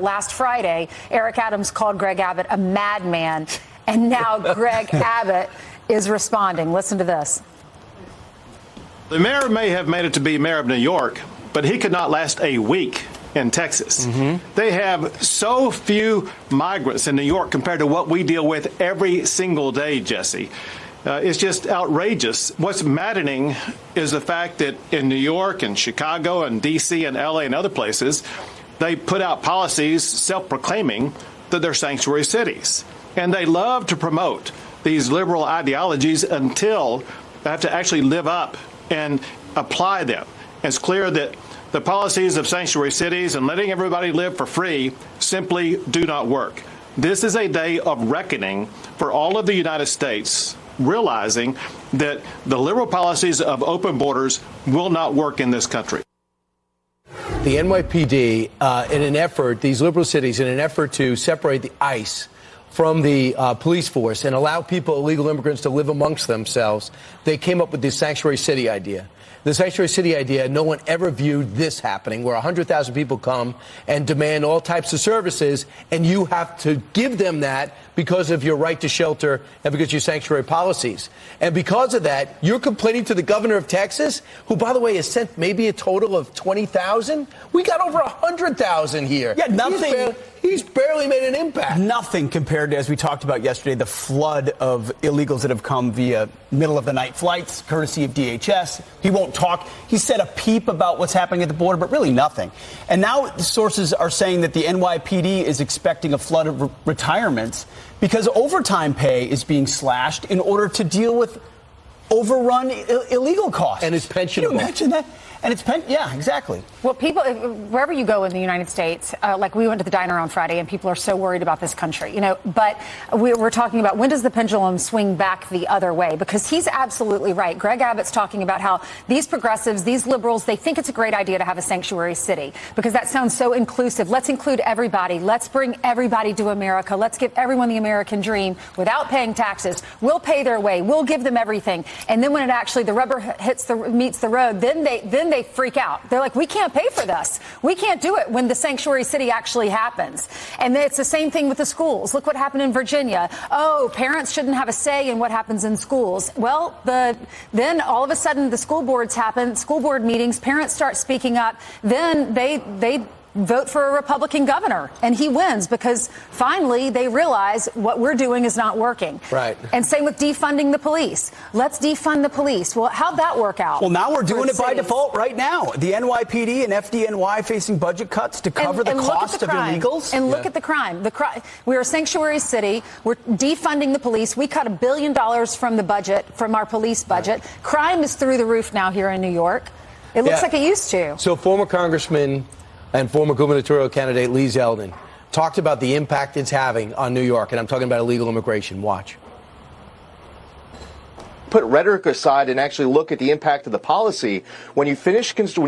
Last Friday, Eric Adams called Greg Abbott a madman, and now Greg Abbott is responding. Listen to this. The mayor may have made it to be mayor of New York, but he could not last a week in Texas. They have so few migrants in New York compared to what we deal with every single day, Jesse. It's just outrageous. What's maddening is the fact that in New York and Chicago and D.C. and L.A. and other places, they put out policies self-proclaiming that they're sanctuary cities. And they love to promote these liberal ideologies until they have to actually live up and apply them. It's clear that the policies of sanctuary cities and letting everybody live for free simply do not work. This is a day of reckoning for all of the United States, realizing that the liberal policies of open borders will not work in this country. The NYPD, in an effort, these liberal cities, in an effort to separate the ICE from the police force and allow people, illegal immigrants, to live amongst themselves, they came up with this sanctuary city idea. The sanctuary city idea, no one ever viewed this happening, where 100,000 people come and demand all types of services, and you have to give them that because of your right to shelter and because of your sanctuary policies. And because of that, you're complaining to the governor of Texas, who, by the way, has sent maybe a total of 20,000. We got over 100,000 here. Yeah, nothing. He's barely made an impact. Nothing compared to, as we talked about yesterday, the flood of illegals that have come via middle-of-the-night flights, courtesy of DHS. He won't talk. He said a peep about what's happening at the border, but really nothing. And now sources are saying that the NYPD is expecting a flood of retirements because overtime pay is being slashed in order to deal with overrun illegal costs. And it's pensionable. Can you imagine that? And it's yeah, exactly. Well, people, wherever you go in the United States, like we went to the diner on Friday, and people are so worried about this country, you know. But we're talking about, when does the pendulum swing back the other way? Because he's absolutely right. Greg Abbott's talking about how these progressives, these liberals, they think it's a great idea to have a sanctuary city because that sounds so inclusive. Let's include everybody. Let's bring everybody to America. Let's give everyone the American dream without paying taxes. We'll pay their way. We'll give them everything. And then when it actually, the rubber meets the road, then they freak out. They're like, we can't pay for this. We can't do it when the sanctuary city actually happens. And it's the same thing with the schools. Look what happened in Virginia. Oh, parents shouldn't have a say in what happens in schools. Well, then all of a sudden the school boards happen, school board meetings, parents start speaking up. Then they vote for a Republican governor, and he wins because finally they realize what we're doing is not working. Right. And same with defunding the police. Let's defund the police. Well, how'd that work out? Well, now we're doing it by default right now. The NYPD and FDNY facing budget cuts to cover the cost of illegals. And look at the crime. We're a sanctuary city. We're defunding the police. We cut $1 billion from the budget, from our police budget. Right. Crime is through the roof now here in New York. It looks like it used to. So former Congressman and former gubernatorial candidate Lee Zeldin talked about the impact it's having on New York, and I'm talking about illegal immigration. Watch. Put rhetoric aside and actually look at the impact of the policy. When you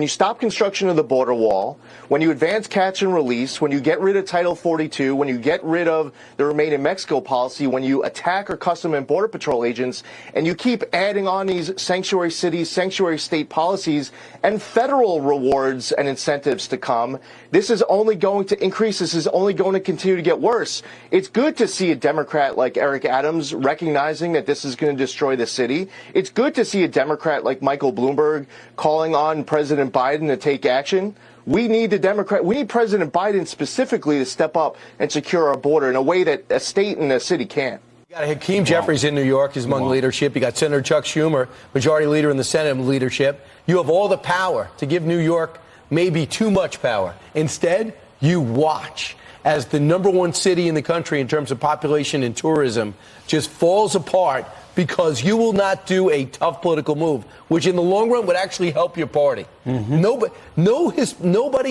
stop construction of the border wall, when you advance catch and release, when you get rid of Title 42, when you get rid of the Remain in Mexico policy, when you attack our Custom and Border Patrol agents, and you keep adding on these sanctuary cities, sanctuary state policies, and federal rewards and incentives to come, this is only going to increase. This is only going to continue to get worse. It's good to see a Democrat like Eric Adams recognizing that this is going to destroy the city. It's good to see a Democrat like Michael Bloomberg calling on President Biden to take action. We need President Biden specifically to step up and secure our border in a way that a state and a city can't. You got Hakeem Jeffries in New York is among leadership. You got Senator Chuck Schumer, majority leader in the Senate leadership. You have all the power to give New York maybe too much power. Instead, you watch as the #1 city in the country in terms of population and tourism just falls apart because you will not do a tough political move, which in the long run would actually help your party. Nobody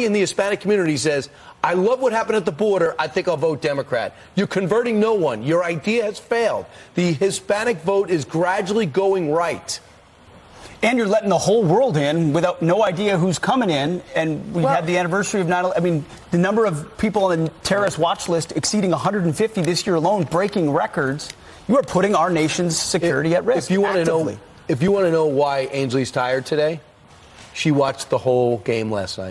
in the Hispanic community says, I love what happened at the border, I think I'll vote Democrat. You're converting no one. Your idea has failed. The Hispanic vote is gradually going right. And you're letting the whole world in without no idea who's coming in. And we had the anniversary of 9/11. I mean, the number of people on the terrorist watch list exceeding 150 this year alone, breaking records. You are putting our nation's security at risk. If you want to know why Ainsley's tired today, she watched the whole game last night.